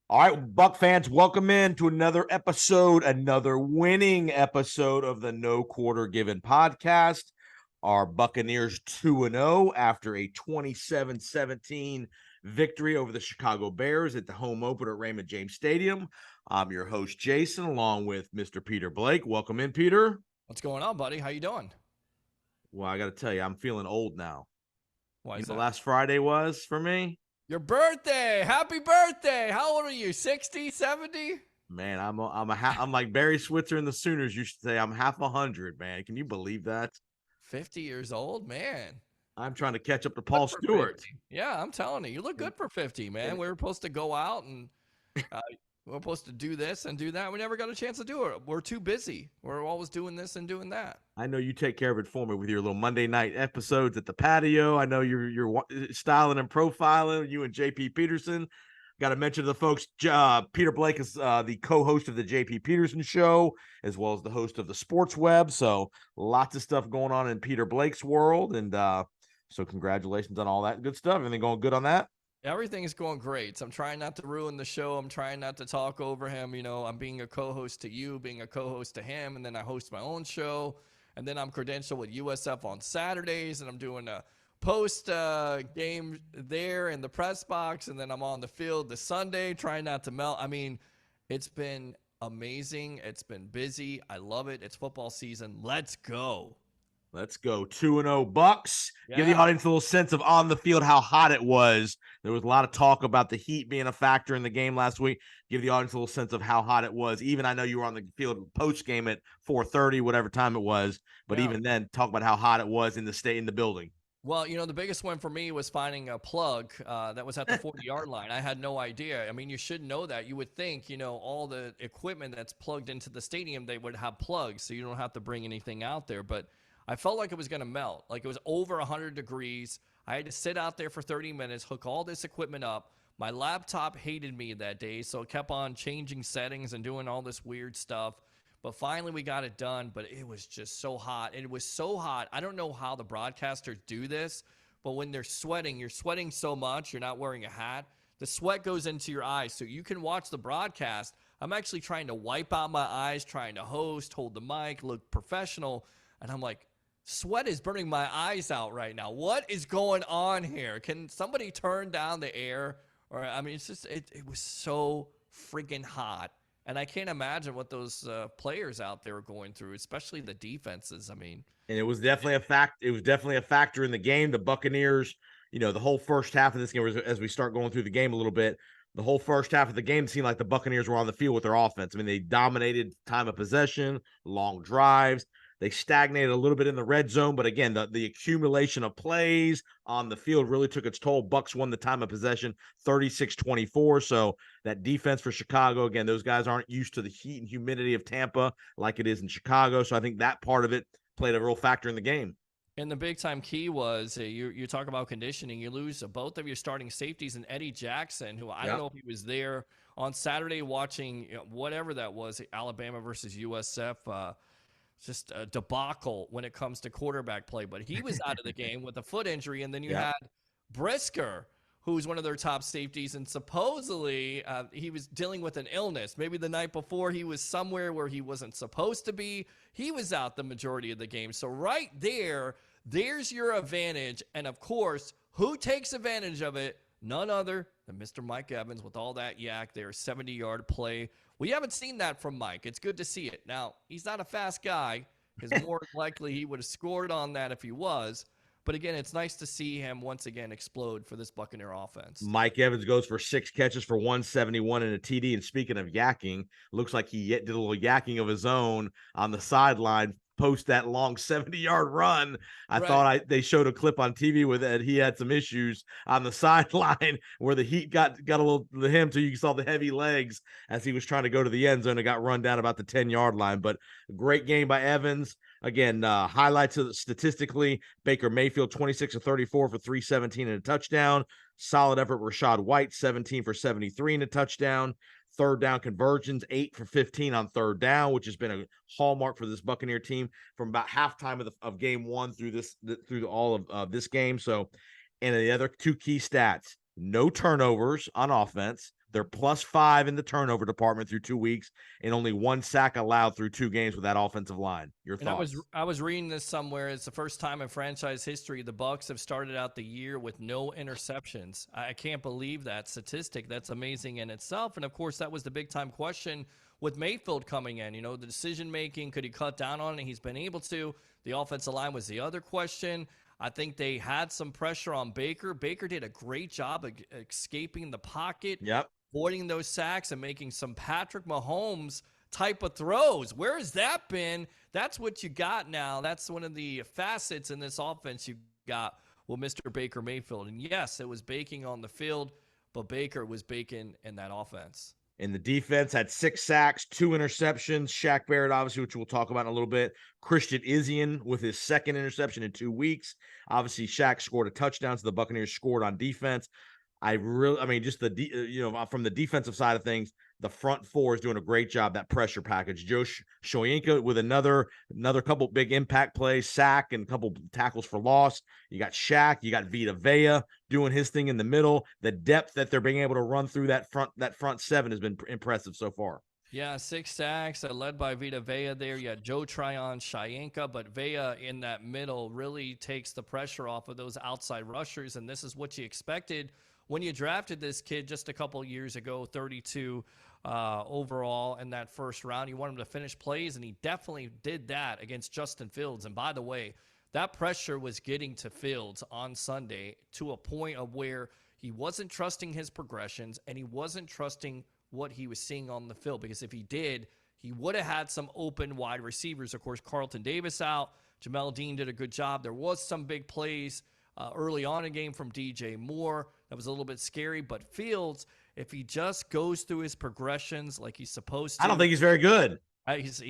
All right, Buck fans, welcome in to another episode, another winning episode of the No Quarter Given podcast. Our Buccaneers 2-0 after a 27-17 victory over the Chicago Bears at the home opener at Raymond James Stadium. I'm your host, Jason, along with Mr. Peter Blake. Welcome in, Peter. What's going on, buddy? How you doing? Well, I got to tell you, I'm feeling old now. Why You is know, that? last Friday was for me. Your birthday! Happy birthday! How old are you? 60, 70? Man, I'm like Barry Switzer and the Sooners used to say. I'm half 100, man. Can you believe that? 50 years old? Man. I'm trying to catch up to Good Paul for Stewart. 50. Yeah, I'm telling you. You look And, good for 50, man. and We were supposed to go out and uh, we were supposed to do this and do that. We never got a chance to do it. We're too busy. We're always doing this and doing that. I know you take care of it for me with your little Monday night episodes at the patio. I know you're styling and profiling. You and JP Peterson. Got to mention to the folks, Peter Blake is the co-host of the JP Peterson Show, as well as the host of the Sports Web. So lots of stuff going on in Peter Blake's world. And so congratulations on all that good stuff. Everything going good on that? Everything is going great. So I'm trying not to ruin the show. I'm trying not to talk over him. You know, I'm being a co-host to you, being a co-host to him, and then I host my own show. And then I'm credentialed with USF on Saturdays, and I'm doing a post game there in the press box, and then I'm on the field this Sunday, trying not to melt. I mean, it's been amazing. It's been busy. I love it. It's football season. Let's go. Let's go 2-0 Bucs. Give the Yeah. audience a little sense of on the field how hot it was. There was a lot of talk about the heat being a factor in the game last week. Give the audience a little sense of how hot it was. Even I know you were on the field post game at 4:30, whatever time it was, but Yeah. even then, talk about how hot it was in the building. Well, you know, the biggest one for me was finding a plug that was at the 40-yard line. I had no idea. I mean, you should know that. You would think, you know, all the equipment that's plugged into the stadium, they would have plugs, so you don't have to bring anything out there. But I felt like it was going to melt. Like it was over 100 degrees. I had to sit out there for 30 minutes, hook all this equipment up. My laptop hated me that day, so it kept on changing settings and doing all this weird stuff. But finally, we got it done. But it was just so hot. And it was so hot. I don't know how the broadcasters do this, but when they're sweating, you're sweating so much, you're not wearing a hat. The sweat goes into your eyes. So you can watch the broadcast. I'm actually trying to wipe out my eyes, trying to host, hold the mic, look professional. And I'm like, sweat is burning my eyes out right now. What is going on here? Can somebody turn down the air? Or, I mean, it's just, it was so freaking hot. And I can't imagine what those players out there are going through, especially the defenses. I mean, And it was definitely a fact. It was definitely a factor in the game. The Buccaneers, the whole first half of this game, as we start going through the game a little bit, the whole first half of the game seemed like the Buccaneers were on the field with their offense. I mean, they dominated time of possession, long drives. They stagnated a little bit in the red zone, but again, the accumulation of plays on the field really took its toll. Bucs won the time of possession 36-24. So that defense for Chicago, again, those guys aren't used to the heat and humidity of Tampa like it is in Chicago. So I think that part of it played a real factor in the game. and the big time key was you talk about conditioning. You lose both of your starting safeties and Eddie Jackson, who I don't Yeah. know if he was there on Saturday watching whatever that was, Alabama versus USF. Just a debacle when it comes to quarterback play. But he was out of the game with a foot injury. And then you Yeah. had Brisker, who's one of their top safeties. And supposedly he was dealing with an illness. Maybe the night before he was somewhere where he wasn't supposed to be. He was out the majority of the game. So right there's your advantage. And of course, who takes advantage of it? None other than Mr. Mike Evans with all that yak there, 70-yard play. We haven't seen that from Mike. It's good to see it. Now, he's not a fast guy because more likely he would have scored on that if he was. But again, it's nice to see him once again explode for this Buccaneer offense. Mike Evans goes for 6 catches for 171 and a TD. And speaking of yakking, looks like he did a little yakking of his own on the sideline post that long 70-yard run. I Right. thought they showed a clip on TV with it. He had some issues on the sideline where the heat got a little to him, so you saw the heavy legs as he was trying to go to the end zone and got run down about the 10-yard line. But great game by Evans. Again, highlights of statistically, Baker Mayfield 26 of 34 for 317 and a touchdown. Solid effort, Rashad White 17 for 73 and a touchdown. Third down conversions, 8 for 15 on third down, which has been a hallmark for this Buccaneer team from about halftime of game one through all of this game. So, and the other two key stats: no turnovers on offense. They're +5 in the turnover department through 2 weeks, and only 1 sack allowed through 2 games with that offensive line. Your And thoughts? I was reading this somewhere. It's the first time in franchise history the Bucs have started out the year with no interceptions. I can't believe that statistic. That's amazing in itself. And of course, that was the big time question with Mayfield coming in. You know, the decision making, could he cut down on it? He's been able to. The offensive line was the other question. I think they had some pressure on Baker. Baker did a great job of escaping the pocket, Yep. avoiding those sacks, and making some Patrick Mahomes type of throws. Where has that been? That's what you got now. That's one of the facets in this offense you got with Mr. Baker Mayfield. And yes, it was baking on the field, but Baker was baking in that offense. And the defense had 6 sacks, 2 interceptions. Shaq Barrett, obviously, which we'll talk about in a little bit. Christian Izien with his 2nd interception in 2 weeks. Obviously, Shaq scored a touchdown, so the Buccaneers scored on defense. I mean, just from the defensive side of things, the front 4 is doing a great job. That pressure package. Joe Shoyinka with another couple big impact plays, sack, and a couple tackles for loss. You got Shaq, you got Vita Vea doing his thing in the middle. The depth that they're being able to run through that front 7 has been impressive so far. Yeah, 6 sacks, led by Vita Vea there. Yeah, Joe Tryon, Shayenka, but Vea in that middle really takes the pressure off of those outside rushers, and this is what you expected when you drafted this kid just a couple years ago, 32 overall in that first round. You want him to finish plays, and he definitely did that against Justin Fields. And by the way, that pressure was getting to Fields on Sunday to a point of where he wasn't trusting his progressions, and he wasn't trusting what he was seeing on the field, because if he did, he would have had some open wide receivers. Of course, Carlton Davis out. Jamel Dean did a good job. There was some big plays early on in the game from DJ Moore. That was a little bit scary, but Fields, if he just goes through his progressions like he's supposed to. I don't think he's very good. I just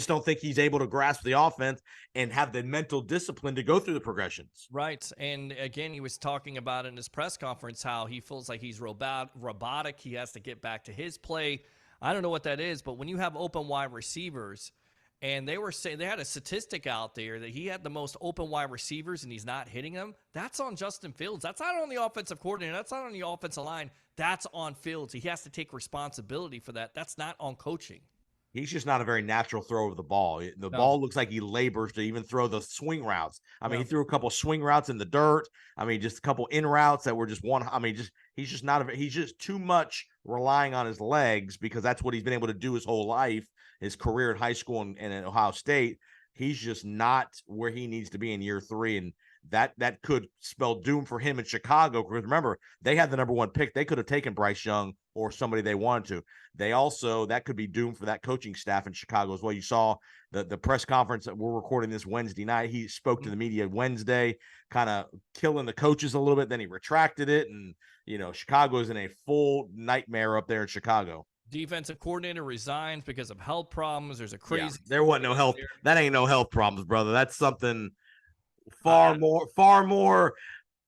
don't think he's able to grasp the offense and have the mental discipline to go through the progressions. Right. And again, he was talking about in his press conference how he feels like he's robotic. He has to get back to his play. I don't know what that is, but when you have open wide receivers, and they were saying, they had a statistic out there that he had the most open wide receivers and he's not hitting them. That's on Justin Fields. That's not on the offensive coordinator. That's not on the offensive line. That's on Fields. He has to take responsibility for that. That's not on coaching. He's just not a very natural thrower of the ball. The ball looks like he labors to even throw the swing routes. I mean, he threw a couple swing routes in the dirt. I mean, just a couple in routes that were just one. I mean, he's just too much relying on his legs, because that's what he's been able to do his whole life, his career at high school and at Ohio State. He's just not where he needs to be in year 3. And that could spell doom for him in Chicago. Because remember, they had the number 1 pick. They could have taken Bryce Young or somebody they wanted to. That could be doom for that coaching staff in Chicago as well. You saw the press conference that we're recording this Wednesday night. He spoke to the media Wednesday, kind of killing the coaches a little bit. Then he retracted it. And, Chicago is in a full nightmare up there in Chicago. Defensive coordinator resigns because of health problems. There's a crazy. Yeah, there wasn't no health. That ain't no health problems, brother. That's something far more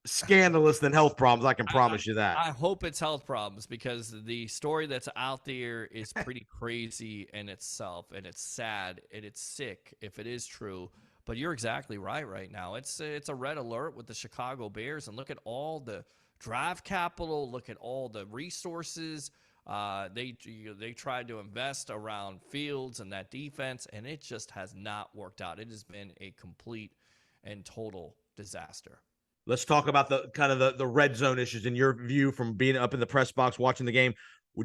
scandalous than health problems. I can promise you that. I hope it's health problems, because the story that's out there is pretty crazy in itself, and it's sad and it's sick if it is true. But you're exactly right now. It's a red alert with the Chicago Bears, and look at all the draft capital. Look at all the resources. They tried to invest around Fields and that defense, and it just has not worked out. It has been a complete and total disaster. Let's talk about the red zone issues in your view from being up in the press box watching the game.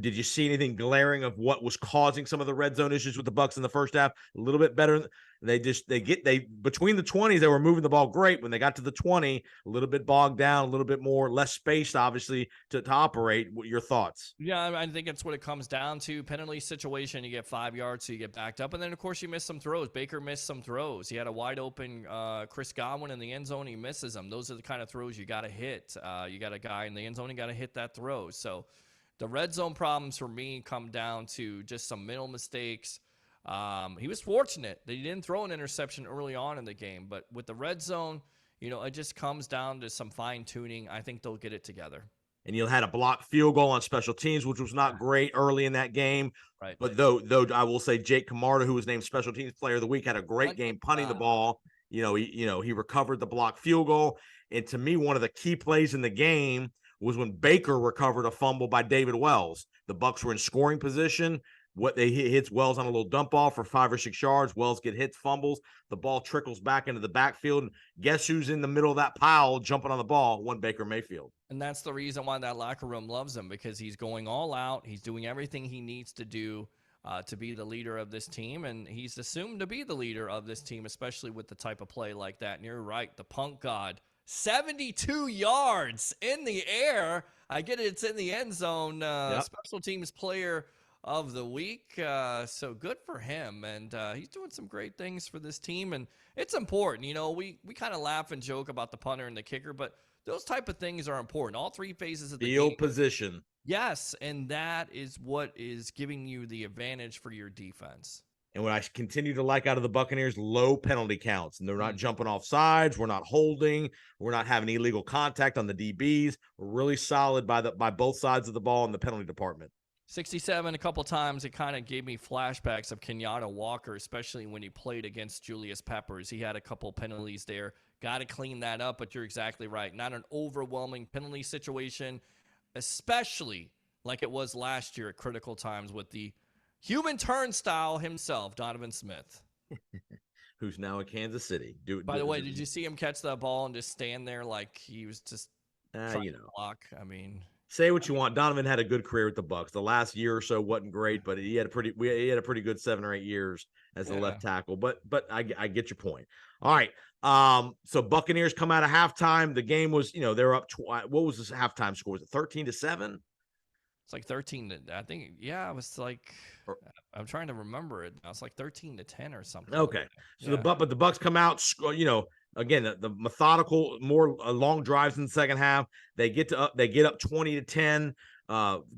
Did you see anything glaring of what was causing some of the red zone issues with the Bucs in the first half? A little bit better. They between the 20s, they were moving the ball great. When they got to the 20, a little bit bogged down, a little bit more, less spaced, obviously, to operate. What your thoughts? Yeah, I think that's what it comes down to. Penalty situation, you get 5 yards, so you get backed up. And then, of course, you miss some throws. Baker missed some throws. He had a wide open Chris Godwin in the end zone. He misses them. Those are the kind of throws you got to hit. You got a guy in the end zone, you got to hit that throw. So the red zone problems for me come down to just some mental mistakes. He was fortunate that he didn't throw an interception early on in the game, but with the red zone, it just comes down to some fine tuning. I think they'll get it together. And you had a blocked field goal on special teams, which was not great early in that game. Right. But though I will say Jake Camarda, who was named Special Teams Player of the Week, had a great game punting the ball. He recovered the blocked field goal. And to me, one of the key plays in the game was when Baker recovered a fumble by David Wells. The Bucs were in scoring position. What they hits Wells on a little dump off for 5 or 6 yards. Wells hits, fumbles. The ball trickles back into the backfield. And guess who's in the middle of that pile jumping on the ball? One Baker Mayfield. And that's the reason why that locker room loves him, because he's going all out. He's doing everything he needs to do to be the leader of this team. And he's assumed to be the leader of this team, especially with the type of play like that. And you're right, the punt god, 72 yards in the air. I get it, it's in the end zone. Special teams player of the week. So good for him. And he's doing some great things for this team. And it's important. You know, we kind of laugh and joke about the punter and the kicker, but those type of things are important. All three phases of the field game. Position. Yes, and that is what is giving you the advantage for your defense. And what I continue to like out of the Buccaneers, low penalty counts. And they're not jumping off sides. We're not holding. We're not having illegal contact on the DBs. We're really solid by both sides of the ball in the penalty department. 67 a couple times, it kind of gave me flashbacks of Kenyatta Walker, especially when he played against Julius Peppers. He had a couple penalties there. Got to clean that up, but you're exactly right. Not an overwhelming penalty situation, especially like it was last year at critical times with the human turnstile himself, Donovan Smith. Who's now in Kansas City. By the way, did you see him catch that ball and just stand there like he was just trying to block? I mean, say what you want. Donovan had a good career with the Bucs. The last year or so wasn't great, but he had a pretty good 7 or 8 years as a left tackle. But I get your point. All right. So Buccaneers come out of halftime. The game was, they're up. What was this halftime score? Was it 13-7? It's like 13. I think, it was like. I'm trying to remember it. It's like 13-10 or something. Okay. So the Bucs come out. Again, the methodical, more long drives in the second half. They get up 20-10.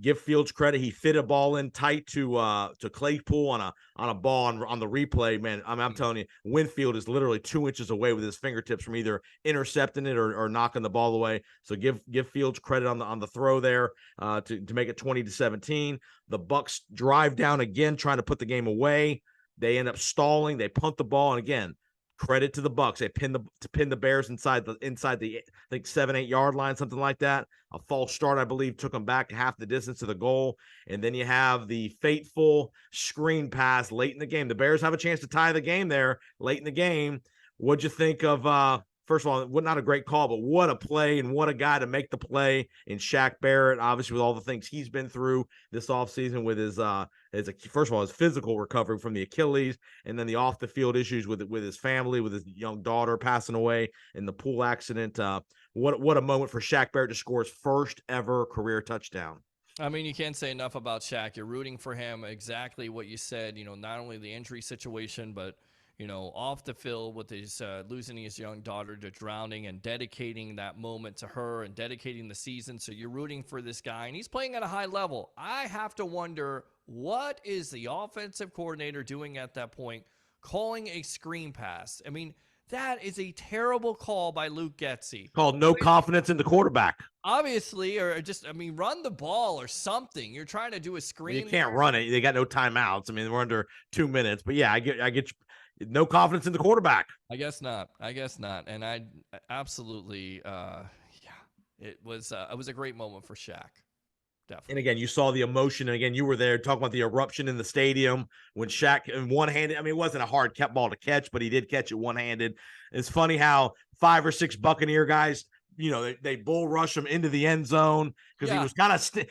Give Fields credit; he fit a ball in tight to Claypool on a ball on the replay. Man, I'm telling you, Winfield is literally 2 inches away with his fingertips from either intercepting it or knocking the ball away. So give Fields credit on the throw there to make it 20-17. The Bucs drive down again, trying to put the game away. They end up stalling. They punt the ball, and again, credit to the Bucs. They pin the Bears inside the I think 7-8 yard line, something like that. A false start, I believe, took them back half the distance to the goal. And then you have the fateful screen pass late in the game. The Bears have a chance to tie the game there late in the game. What'd you think of first of all, not a great call, but what a play and what a guy to make the play in Shaq Barrett, obviously with all the things he's been through this offseason with his first of all, his physical recovery from the Achilles, and then the off the field issues with his family, with his young daughter passing away in the pool accident. What a moment for Shaq Barrett to score his first ever career touchdown. I mean, you can't say enough about Shaq. You're rooting for him. Exactly what you said. Not only the injury situation, but off the field with his losing his young daughter to drowning and dedicating that moment to her and dedicating the season. So you're rooting for this guy, and he's playing at a high level. I have to wonder, what is the offensive coordinator doing at that point, calling a screen pass? I mean, that is a terrible call by Luke Getsy. Called no confidence in the quarterback. Obviously, or run the ball or something. You're trying to do a screen. You can't run it. They got no timeouts. I mean, we're under 2 minutes. But yeah, I get no confidence in the quarterback. I guess not. And I absolutely, it was a great moment for Shaq. Definitely. And again, you saw the emotion. And again, you were there talking about the eruption in the stadium when Shaq in one-handed. I mean, it wasn't a hard ball to catch, but he did catch it one-handed. It's funny how 5 or 6 Buccaneer guys, they bull rush him into the end zone because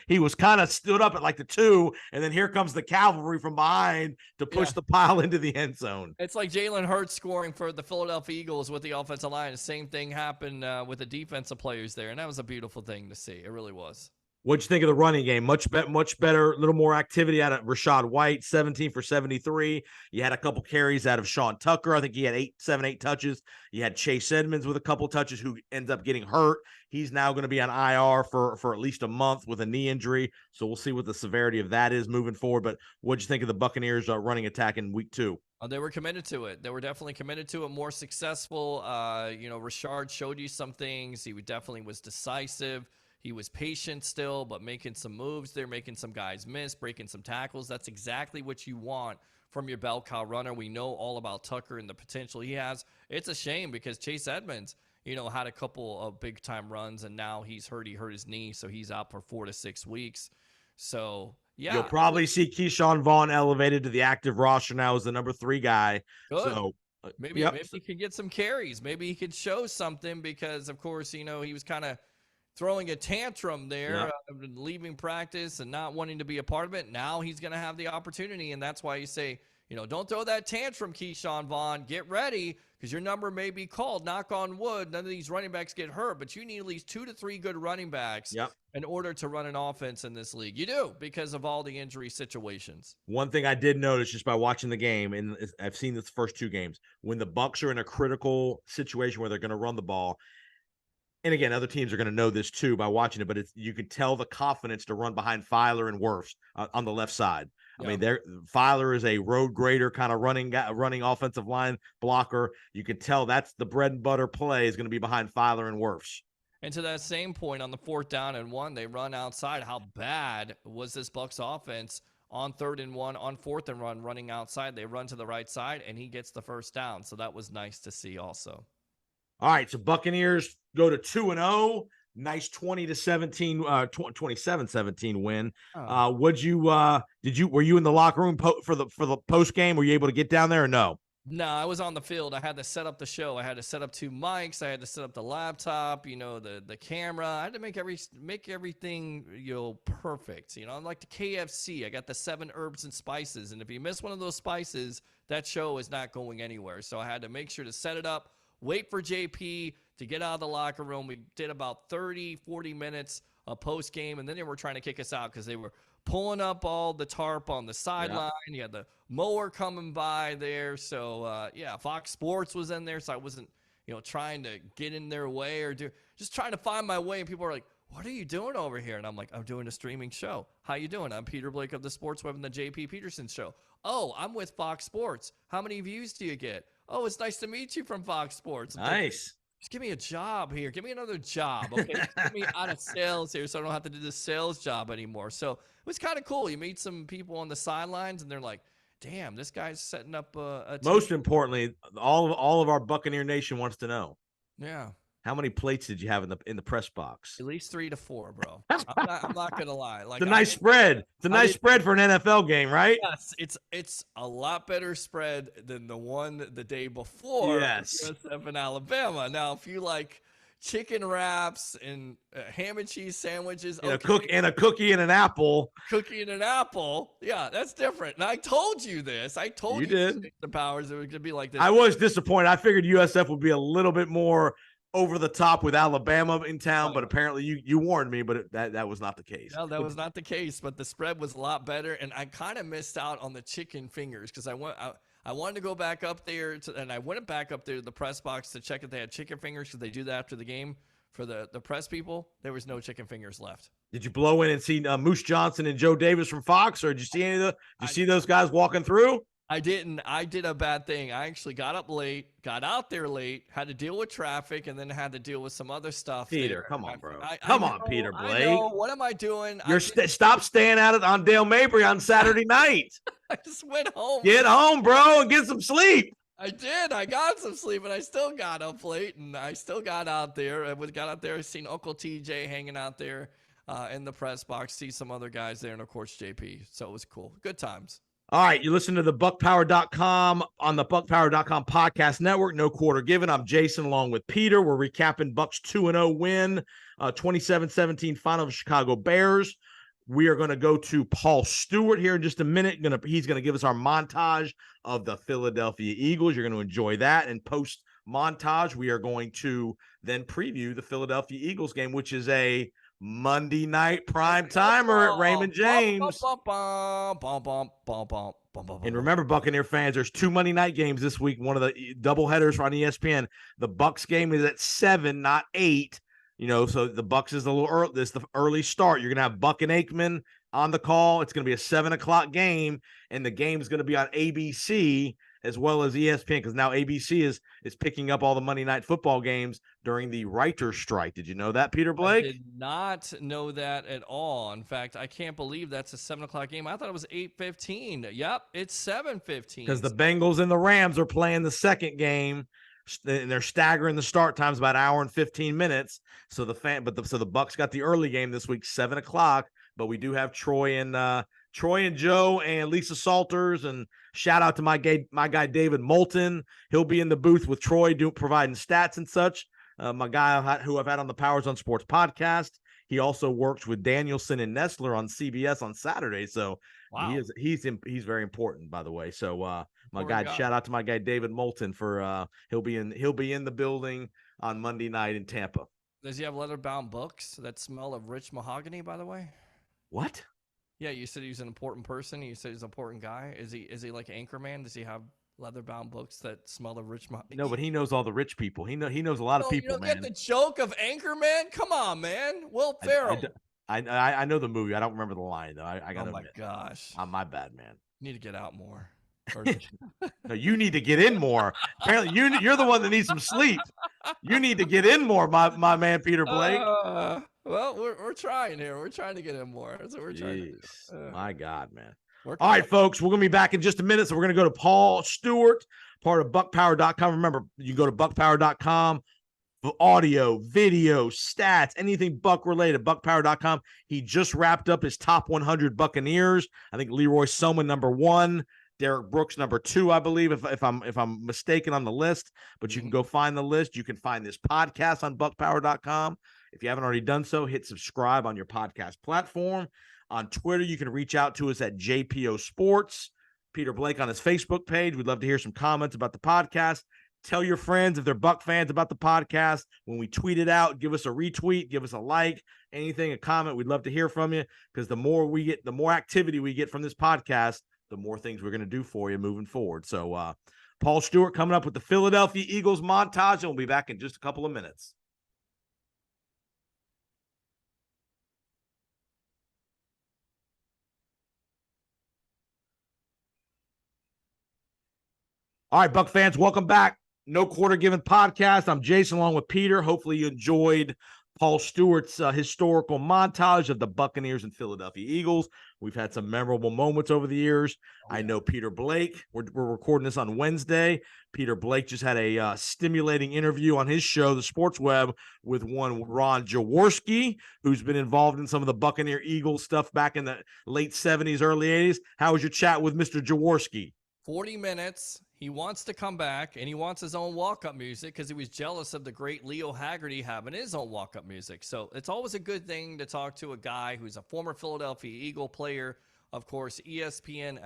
he was kind of stood up at like the 2, and then here comes the cavalry from behind to push the pile into the end zone. It's like Jalen Hurts scoring for the Philadelphia Eagles with the offensive line. The same thing happened with the defensive players there, and that was a beautiful thing to see. It really was. What'd you think of the running game? Much better, a little more activity out of Rachaad White, 17 for 73. You had a couple carries out of Sean Tucker. I think he had 7-8 touches. You had Chase Edmonds with a couple touches who ends up getting hurt. He's now going to be on IR for at least a month with a knee injury. So we'll see what the severity of that is moving forward. But what'd you think of the Buccaneers running attack in week 2? They were committed to it. They were definitely committed to it. More successful. Rachaad showed you some things. He definitely was decisive. He was patient still, but making some moves there, making some guys miss, breaking some tackles. That's exactly what you want from your bell cow runner. We know all about Tucker and the potential he has. It's a shame because Chase Edmonds, had a couple of big time runs, and now he's hurt. He hurt his knee, so he's out for 4 to 6 weeks. So You'll yeah, probably see Keyshawn Vaughn elevated to the active roster now as the number 3 guy. good. So, Maybe he could get some carries. Maybe he could show something because, of course, he was kind of throwing a tantrum there, leaving practice and not wanting to be a part of it. Now he's going to have the opportunity, and that's why you say, don't throw that tantrum, Keyshawn Vaughn. Get ready because your number may be called. Knock on wood. None of these running backs get hurt, but you need at least 2 to 3 good running backs in order to run an offense in this league. You do, because of all the injury situations. One thing I did notice just by watching the game, and I've seen this first 2 games, when the Bucs are in a critical situation where they're going to run the ball, and again, other teams are going to know this too by watching it, but you can tell the confidence to run behind Filer and Wirfs on the left side. I mean, Filer is a road grader kind of running offensive line blocker. You can tell that's the bread and butter play is going to be behind Filer and Wirfs. And to that same point, on the 4th down and 1, they run outside. How bad was this Bucs offense on 3rd and 1, on 4th and 1, running outside? They run to the right side, and he gets the first down. So that was nice to see also. All right, so Buccaneers go to 2-0. Nice 27-17 win. Were you in the locker room for the post game? Were you able to get down there or no? No, I was on the field. I had to set up the show. I had to set up 2 mics. I had to set up the laptop, the camera. I had to make everything, perfect. Like the KFC, I got the 7 herbs and spices. And if you miss one of those spices, that show is not going anywhere. So I had to make sure to set it up, wait for JP to get out of the locker room. We did about 30, 40 minutes of post game. And then they were trying to kick us out because they were pulling up all the tarp on the sideline. You had the mower coming by there. So, Fox Sports was in there. So I wasn't, trying to get in their way or just trying to find my way. And people are like, what are you doing over here? And I'm like, I'm doing a streaming show. How you doing? I'm Peter Blake of the Sports Web and the JP Peterson Show. Oh, I'm with Fox Sports. How many views do you get? Oh, it's nice to meet you from Fox Sports. Nice. Just give me a job here. Give me another job, okay? Get me out of sales here so I don't have to do this sales job anymore. So it was kind of cool. You meet some people on the sidelines, and they're like, damn, this guy's setting up a team. Most importantly, all of our Buccaneer Nation wants to know. Yeah. How many plates did you have in the press box? At least 3 to 4, bro. I'm not gonna lie. Like, it's a nice spread. It's a nice spread for an NFL game, right? Yes, it's a lot better spread than the one the day before. Yes, USF in Alabama. Now, if you like chicken wraps and ham and cheese sandwiches, and a cookie and an apple, yeah, that's different. And I told you this. I told you did. The powers, it was gonna be like this. I was disappointed. I figured USF would be a little bit more over the top with Alabama in town, but apparently you warned me, but that was not the case. No, that was not the case, but the spread was a lot better, and I kind of missed out on the chicken fingers because I wanted to go back up there, and I went back up there to the press box to check if they had chicken fingers because they do that after the game for the press people. There was no chicken fingers left. Did you blow in and see Moose Johnson and Joe Davis from Fox, or did you see any of the? Did you see those guys walking through? I didn't. I did a bad thing. I actually got up late, got out there late, had to deal with traffic, and then had to deal with some other stuff. Peter, come on, bro. Come on, Peter Blake. I know. What am I doing? Stop staying at it on Dale Mabry on Saturday night. I just went home. Get home, bro, and get some sleep. I did. I got some sleep, and I still got up late, and I still got out there. I seen Uncle TJ hanging out there in the press box, see some other guys there, and of course JP. So it was cool. Good times. All right, you listen to the buckpower.com on the buckpower.com podcast network. No quarter given. I'm Jason along with Peter. We're recapping Bucs 2-0 win, 27-17 final of Chicago Bears. We are going to go to Paul Stewart here in just a minute. He's going to give us our montage of the Philadelphia Eagles. You're going to enjoy that. And post montage, we are going to then preview the Philadelphia Eagles game, which is a Monday night prime timer at Raymond James. And remember, Buccaneer fans, there's 2 Monday night games this week. One of the doubleheaders on ESPN. The Bucs game is at 7, not 8. So the Bucs is a little early. This is the early start. You're gonna have Buck and Aikman on the call. It's gonna be a 7:00 game, and the game is gonna be on ABC as well as ESPN because now ABC is picking up all the Monday night football games during the writer's strike. Did you know that, Peter Blake? I did not know that at all. In fact, I can't believe that's a 7:00 game. I thought it was 8:15. Yep, it's 7:15. Because the Bengals and the Rams are playing the second game and they're staggering the start times about an hour and 15 minutes. So the Bucs got the early game this week, 7:00. But we do have Troy and Joe and Lisa Salters, and shout out to my guy David Moulton. He'll be in the booth with Troy, providing stats and such. My guy who I've had on the Powers on Sports podcast. He also works with Danielson and Nestler on CBS on Saturday. So Wow. he's very important, by the way. So shout out to my guy David Moulton for he'll be in the building on Monday night in Tampa. Does he have leather-bound books that smell of rich mahogany, by the way? What? Yeah, you said he's an important person. You said he's an important guy. Is he like Anchorman? Does he have leather-bound books that smell of rich mahogany? No, but he knows all the rich people. He knows a lot of people, you don't man. get the joke of Anchorman? Come on, man. Will Ferrell. I know the movie. I don't remember the line though. I gotta admit. Oh my gosh. My bad, man. You need to get out more. No, you need to get in more. Apparently, you're the one that needs some sleep. You need to get in more, my man, Peter Blake. Well, we're trying here. We're trying to get in more. That's what we're trying to do. My God, man. All right, folks, we're going to be back in just a minute. So we're going to go to Paul Stewart, part of buckpower.com. Remember, you go to buckpower.com for audio, video, stats, anything Buck related, buckpower.com. He just wrapped up his top 100 Buccaneers. I think Leroy Selman, number 1. Derek Brooks, number 2, I believe, if I'm mistaken on the list. But you can go find the list. You can find this podcast on buckpower.com. If you haven't already done so, hit subscribe on your podcast platform. On Twitter, you can reach out to us at JPO Sports. Peter Blake on his Facebook page. We'd love to hear some comments about the podcast. Tell your friends if they're Buck fans about the podcast. When we tweet it out, give us a retweet, give us a like, anything, a comment. We'd love to hear from you, because the more activity we get from this podcast, the more things we're going to do for you moving forward. So Paul Stewart coming up with the Philadelphia Eagles montage, and we'll be back in just a couple of minutes. All right, Buck fans, welcome back. No Quarter Given podcast. I'm Jason along with Peter. Hopefully you enjoyed Paul Stewart's historical montage of the Buccaneers and Philadelphia Eagles. We've had some memorable moments over the years. I know Peter Blake. We're recording this on Wednesday. Peter Blake just had a stimulating interview on his show, The Sports Web, with one Ron Jaworski, who's been involved in some of the Buccaneer Eagles stuff back in the late 70s, early 80s. How was your chat with Mr. Jaworski? 40 minutes. He wants to come back, and he wants his own walk-up music because he was jealous of the great Leo Haggerty having his own walk-up music. So it's always a good thing to talk to a guy who's a former Philadelphia Eagle player, of course, ESPN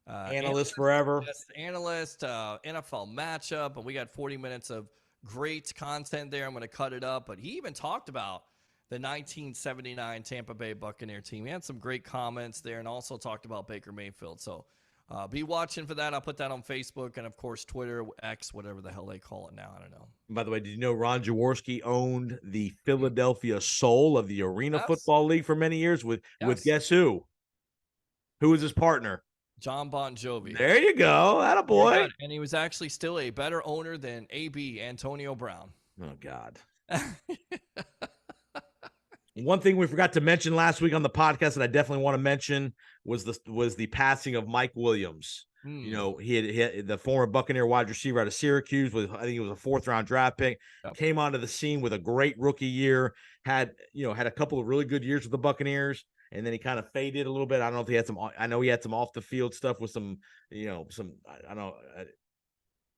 analyst forever. Analyst, NFL matchup, and we got 40 minutes of great content there. I'm going to cut it up, but he even talked about the 1979 Tampa Bay Buccaneer team. He had some great comments there, and also talked about Baker Mayfield. So be watching for that. I'll put that on Facebook and, of course, Twitter, X, whatever the hell they call it now. I don't know. By the way, did you know Ron Jaworski owned the Philadelphia Soul of the Arena Football League for many years with guess who? Who was his partner? John Bon Jovi. There you go. Attaboy. Yeah, and he was actually still a better owner than AB, Antonio Brown. Oh, God. One thing we forgot to mention last week on the podcast that I definitely want to mention was the passing of Mike Williams. You know, he had the former Buccaneer wide receiver out of Syracuse, I think it was a 4th-round draft pick, came onto the scene with a great rookie year, had a couple of really good years with the Buccaneers, and then he kind of faded a little bit. I don't know if he had I know he had some off the field stuff with some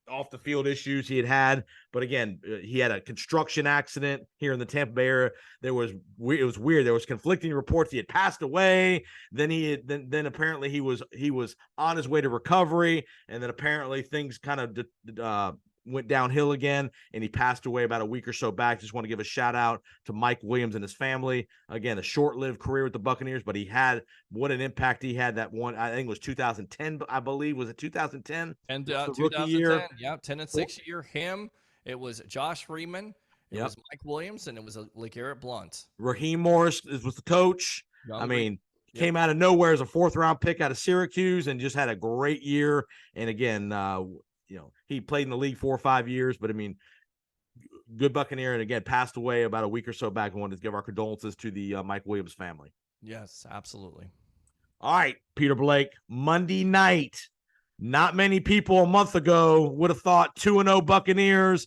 off the field issues he had, but again, he had a construction accident here in the Tampa Bay area. It was weird. There was conflicting reports he had passed away. Then apparently he was on his way to recovery, and then apparently things kind of went downhill again, and he passed away about a week or so back. Just want to give a shout out to Mike Williams and his family. Again, a short-lived career with the Buccaneers, but what an impact he had. That one, I think it was 2010, I believe. Was it 2010? And 2010, year. Yeah, 10-6 year. Him, it was Josh Freeman, it was Mike Williams, and it was LeGarrette Blount. Raheem Morris was the coach. Came out of nowhere as a 4th-round pick out of Syracuse and just had a great year. And again, he played in the league 4 or 5 years, but good Buccaneer, and again, passed away about a week or so back. I wanted to give our condolences to the Mike Williams family. Yes, absolutely. All right, Peter Blake, Monday night, Not many people a month ago would have thought 2-0 Buccaneers.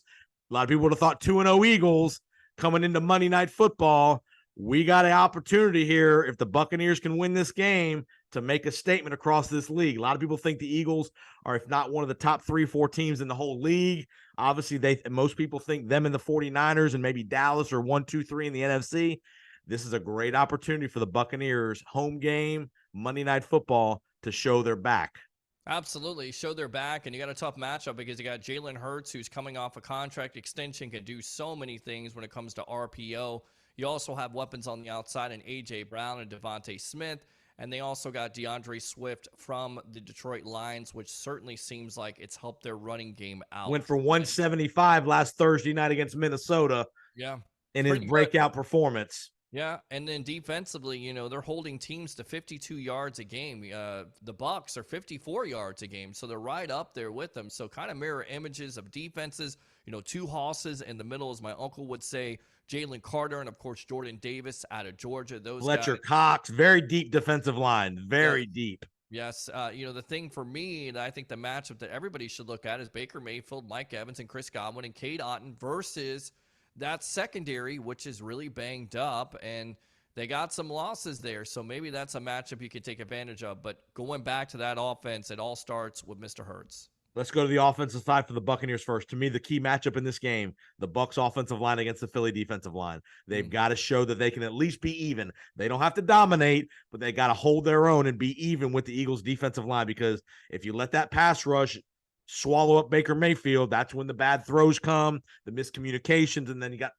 A lot of people would have thought 2-0 Eagles coming into Monday Night Football. We got an opportunity here, if the Buccaneers can win this game, to make a statement across this league. A lot of people think the Eagles are, if not one of the top 3-4 teams in the whole league. Obviously, most people think them and the 49ers and maybe Dallas are 1, 2, 3 in the NFC. This is a great opportunity for the Buccaneers, home game, Monday Night Football, to show their back. Absolutely. Show their back, and you got a tough matchup because you got Jalen Hurts, who's coming off a contract extension, can do so many things when it comes to RPO. You also have weapons on the outside in A.J. Brown and Devontae Smith, and they also got DeAndre Swift from the Detroit Lions, which certainly seems like it's helped their running game out. Went for 175 last Thursday night against Minnesota. Yeah. In his breakout performance. Yeah, and then defensively, you know, they're holding teams to 52 yards a game. The Bucs are 54 yards a game, so they're right up there with them. So kind of mirror images of defenses, you know, two hosses in the middle, as my uncle would say, Jalen Carter and, of course, Jordan Davis out of Georgia. Those Fletcher guys. Cox, very deep defensive line, very deep. Yes, you know, the thing for me, and I think the matchup that everybody should look at is Baker Mayfield, Mike Evans, and Chris Godwin and Cade Otton versus that secondary, which is really banged up, and they got some losses there. So maybe that's a matchup you could take advantage of. But going back to that offense, it all starts with Mr. Hurts. Let's go to the offensive side for the Buccaneers first. To me, the key matchup in this game, the Bucs offensive line against the Philly defensive line. They've got to show that they can at least be even. They don't have to dominate, but they got to hold their own and be even with the Eagles defensive line, because if you let that pass rush swallow up Baker Mayfield, that's when the bad throws come, the miscommunications, and then you got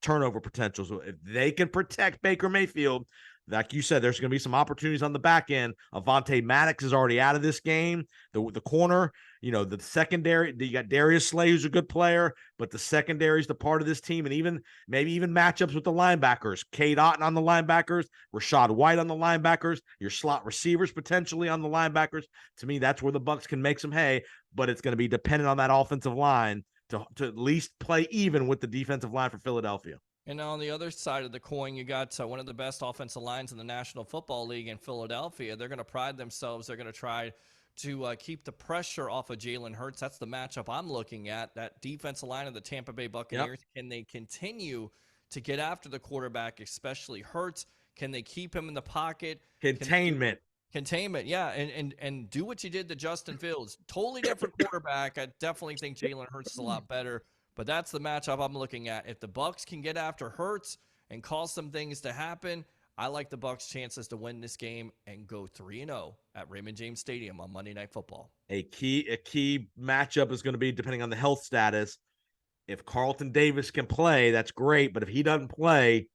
turnover potential. So if they can protect Baker Mayfield, like you said, there's going to be some opportunities on the back end. Avonte Maddox is already out of this game. The corner, you know, the secondary, you got Darius Slay, who's a good player, but the secondary is the part of this team, and maybe even matchups with the linebackers. Cade Otton on the linebackers, Rashad White on the linebackers, your slot receivers potentially on the linebackers. To me, that's where the Bucs can make some hay, but it's going to be dependent on that offensive line to at least play even with the defensive line for Philadelphia. And on the other side of the coin, you got one of the best offensive lines in the National Football League in Philadelphia. They're going to pride themselves. They're going to try to keep the pressure off of Jalen Hurts. That's the matchup I'm looking at. That defensive line of the Tampa Bay Buccaneers. Yep. Can they continue to get after the quarterback, especially Hurts? Can they keep him in the pocket? Containment. Containment, yeah, and do what you did to Justin Fields. Totally different quarterback. I definitely think Jalen Hurts is a lot better. But that's the matchup I'm looking at. If the Bucs can get after Hurts and cause some things to happen, I like the Bucs' chances to win this game and go 3-0 at Raymond James Stadium on Monday Night Football. A key matchup is going to be depending on the health status. If Carlton Davis can play, that's great. But if he doesn't play,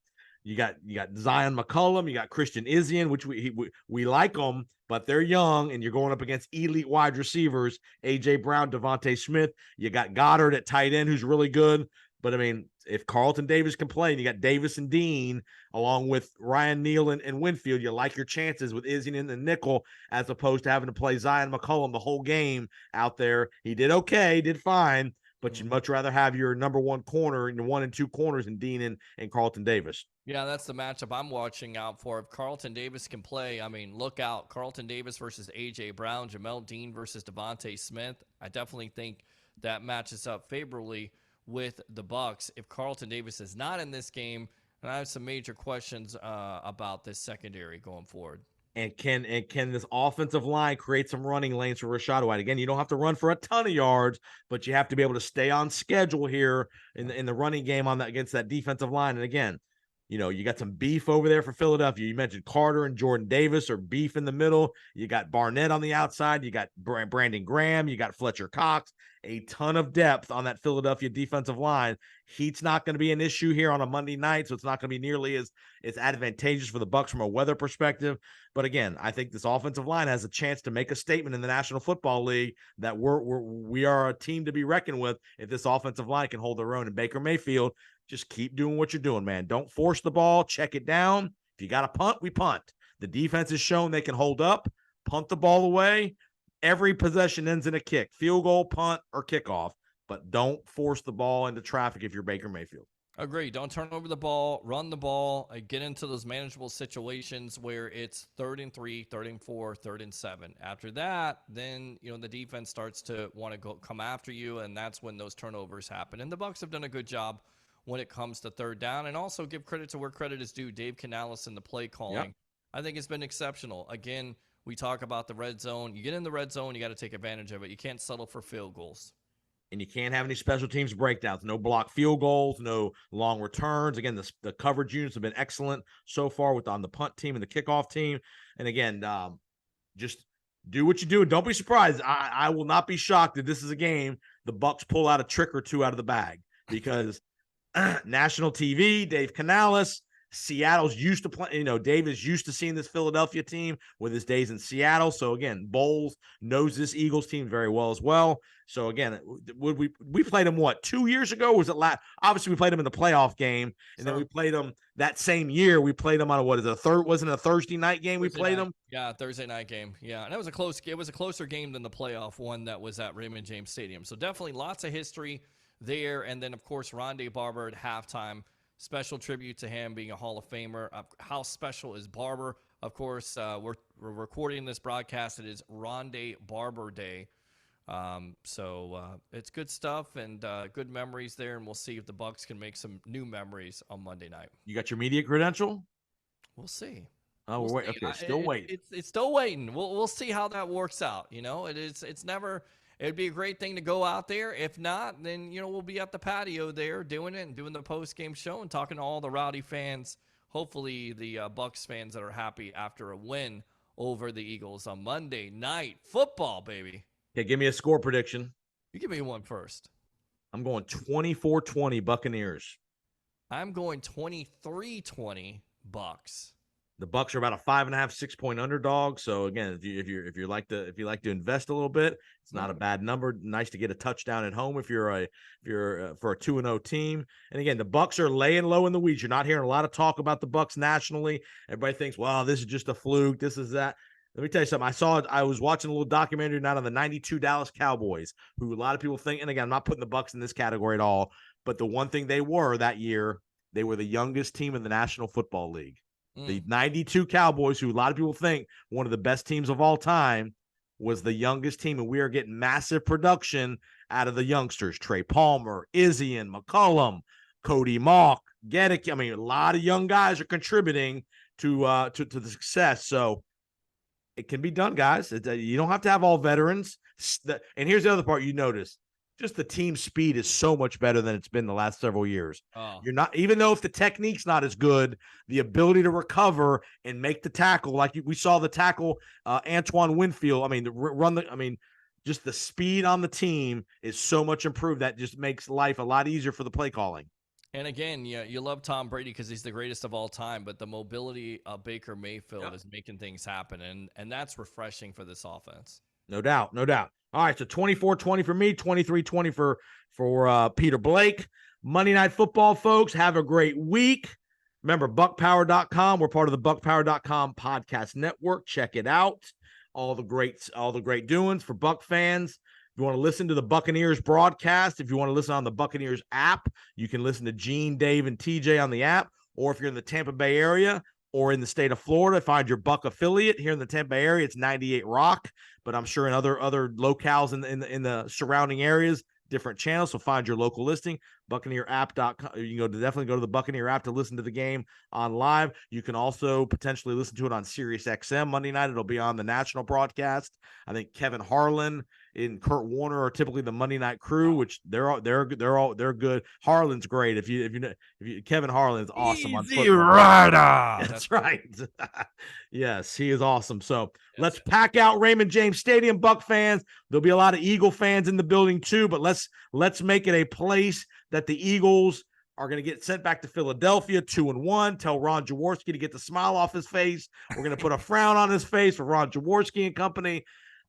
you got Zion McCollum, you got Christian Izien, which we like them, but they're young, and you're going up against elite wide receivers, A.J. Brown, Devontae Smith. You got Goddard at tight end, who's really good. But, I mean, if Carlton Davis can play, and you got Davis and Dean, along with Ryan Neal and Winfield, you like your chances with Izien in the nickel, as opposed to having to play Zion McCollum the whole game out there. He did okay, did fine, but you'd much rather have your number one corner and your 1 and 2 corners in Dean and Carlton Davis. Yeah, that's the matchup I'm watching out for. If Carlton Davis can play, I mean, look out. Carlton Davis versus A.J. Brown, Jamel Dean versus Devontae Smith. I definitely think that matches up favorably with the Bucs. If Carlton Davis is not in this game, and I have some major questions about this secondary going forward. And can this offensive line create some running lanes for Rashad White? Again, you don't have to run for a ton of yards, but you have to be able to stay on schedule here in the running game against that defensive line. And again, you know, you got some beef over there for Philadelphia. You mentioned Carter and Jordan Davis are beef in the middle. You got Barnett on the outside. You got Brandon Graham. You got Fletcher Cox. A ton of depth on that Philadelphia defensive line. Heat's not going to be an issue here on a Monday night, so it's not going to be nearly as advantageous for the Bucs from a weather perspective. But again, I think this offensive line has a chance to make a statement in the National Football League that we are a team to be reckoned with if this offensive line can hold their own. And Baker Mayfield, just keep doing what you're doing, man. Don't force the ball. Check it down. If you got to punt, we punt. The defense has shown they can hold up, punt the ball away. Every possession ends in a kick, field goal, punt, or kickoff. But don't force the ball into traffic if you're Baker Mayfield. Agree. Don't turn over the ball, run the ball, get into those manageable situations where it's 3rd and 3, 3rd and 4, 3rd and 7. After that, then, the defense starts to want to come after you, and that's when those turnovers happen. And the Bucs have done a good job when it comes to 3rd down, and also give credit to where credit is due. Dave Canales in the play Yep. calling, I think it's been exceptional. Again, we talk about the red zone. You get in the red zone, you got to take advantage of it. You can't settle for field goals. And you can't have any special teams breakdowns. No block field goals, no long returns. Again, the coverage units have been excellent so far on the punt team and the kickoff team. And again, just do what you do. And don't be surprised. I will not be shocked if this is a game the Bucs pull out a trick or two out of the bag, because national TV, Dave Canales, Seattle's used to play. Dave is used to seeing this Philadelphia team with his days in Seattle. So again, Bowles knows this Eagles team very well as well. So again, we played him 2 years ago? Or was it last? Obviously, we played him in the playoff game, and then we played him that same year. We played him on wasn't it a Thursday night game? We played him. Yeah, Thursday night game. Yeah, and it was a closer game than the playoff one that was at Raymond James Stadium. So definitely lots of history there, and then of course Rondé Barber at halftime. Special tribute to him being a Hall of Famer. How special is Barber? Of course, we're recording this broadcast. It is Rondé Barber Day. So it's good stuff and good memories there, and we'll see if the Bucs can make some new memories on Monday night. You got your media credential? We'll see. Oh, we're waiting. Okay, still waiting. It's still waiting. We'll see how that works out. It's never. It'd be a great thing to go out there. If not, then, we'll be at the patio there doing it and doing the post-game show and talking to all the Rowdy fans, hopefully the Bucs fans that are happy after a win over the Eagles on Monday Night Football, baby. Okay, give me a score prediction. You give me one first. I'm going 24-20 Buccaneers. I'm going 23-20 Bucs. The Bucs are about a 5.5, 6 point underdog. So again, if you like to invest a little bit, it's not a bad number. Nice to get a touchdown at home if you're for a 2-0 team. And again, the Bucs are laying low in the weeds. You're not hearing a lot of talk about the Bucs nationally. Everybody thinks, well, this is just a fluke. This is that. Let me tell you something. I was watching a little documentary on the 92 Dallas Cowboys, who a lot of people think, and again, I'm not putting the Bucs in this category at all, but the one thing they were that year, they were the youngest team in the National Football League. The 92 Cowboys, who a lot of people think one of the best teams of all time, was the youngest team, and we are getting massive production out of the youngsters. Trey Palmer, Izzy, McCollum, Cody Mauch, Gedek. I mean, a lot of young guys are contributing to the success. So it can be done, guys. You don't have to have all veterans. And here's the other part you notice. Just the team speed is so much better than it's been the last several years. Oh. You're not, even though if the technique's not as good, the ability to recover and make the tackle, like we saw the tackle Antoine Winfield. I mean, just the speed on the team is so much improved that just makes life a lot easier for the play calling. And again, you love Tom Brady because he's the greatest of all time, but the mobility of Baker Mayfield is making things happen, and that's refreshing for this offense. No doubt. All right, so 24-20 for me, 23-20 for Peter Blake. Monday Night Football, folks. Have a great week. Remember, buckpower.com. We're part of the buckpower.com podcast network. Check it out. All the great doings for Buck fans. If you want to listen to the Buccaneers broadcast, if you want to listen on the Buccaneers app, you can listen to Gene, Dave, and TJ on the app. Or if you're in the Tampa Bay area or in the state of Florida, find your Buck affiliate. Here in the Tampa Bay area, it's 98 Rock. But I'm sure in other locales in the surrounding areas, different channels. So find your local listing, BuccaneerApp.com. You can definitely go to the Buccaneer app to listen to the game on live. You can also potentially listen to it on Sirius XM Monday night. It'll be on the national broadcast. I think Kevin Harlan and Kurt Warner are typically the Monday night crew, which they're good. Harlan's great. If you Kevin Harlan's awesome on football. Rider. That's right. Yes, he is awesome. So let's pack out Raymond James Stadium, Buck fans. There'll be a lot of Eagle fans in the building too, but let's make it a place that the Eagles are going to get sent back to Philadelphia 2-1. Tell Ron Jaworski to get the smile off his face. We're going to put a frown on his face for Ron Jaworski and company.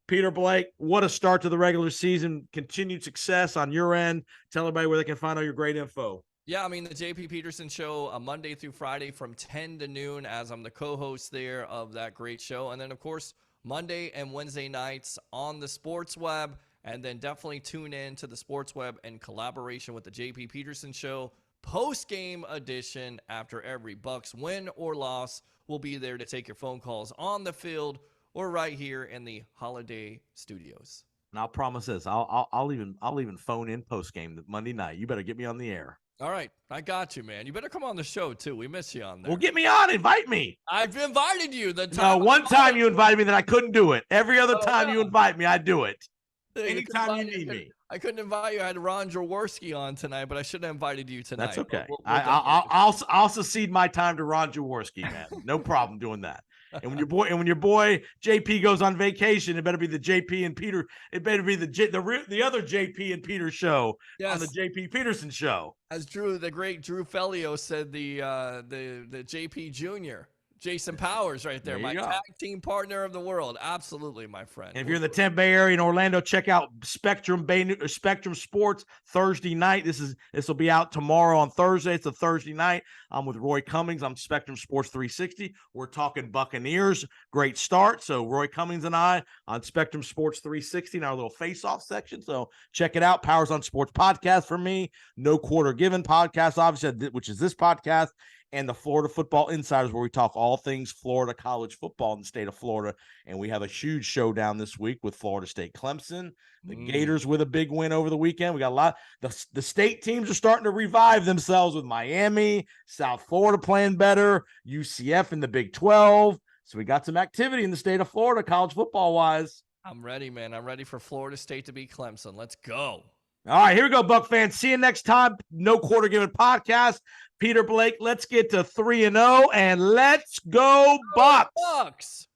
Peter Blake, what a start to the regular season. Continued success on your end. Tell everybody where they can find all your great info. Yeah, I mean, the JP Peterson Show, Monday through Friday from 10 to noon, as I'm the co-host there of that great show. And then, of course, Monday and Wednesday nights on the Sports Web. And then definitely tune in to the Sports Web in collaboration with the JP Peterson Show, post-game edition after every Bucs win or loss. We'll be there to take your phone calls on the field or right here in the Holiday Studios. And I'll promise this: I'll even phone in post game Monday night. You better get me on the air. All right, I got you, man. You better come on the show too. We miss you on there. Well, get me on. Invite me. I've invited you. One time you invited me, that I couldn't do it. Every other time you invite me, I do it. Anytime you need me. I couldn't invite you. I had Ron Jaworski on tonight, but I should have invited you tonight. That's okay. I'll secede my time to Ron Jaworski, man. No problem doing that. And when your boy JP goes on vacation, it better be the JP and Peter. It better be the other JP and Peter show on the JP Peterson show. As the great Drew Fellio said, the JP Jr. Jason Powers right there my tag team partner of the world. Absolutely, my friend. And if you're in the Tampa Bay area in Orlando, check out Spectrum Sports Thursday night. This will be out tomorrow on Thursday. It's a Thursday night. I'm with Roy Cummings. I'm Spectrum Sports 360. We're talking Buccaneers. Great start. So Roy Cummings and I on Spectrum Sports 360 in our little face-off section. So check it out. Powers on Sports podcast for me. No Quarter Given podcast, obviously, which is this podcast. And the Florida Football Insiders, where we talk all things Florida college football in the state of Florida. And we have a huge showdown this week with Florida State Clemson. The Gators with a big win over the weekend. We got a lot. The state teams are starting to revive themselves with Miami, South Florida playing better, UCF in the Big 12. So we got some activity in the state of Florida, college football-wise. I'm ready, man. I'm ready for Florida State to beat Clemson. Let's go. All right, here we go, Buck fans. See you next time. No Quarter Given podcast. Peter Blake, let's get to 3-0 and let's go Bucs.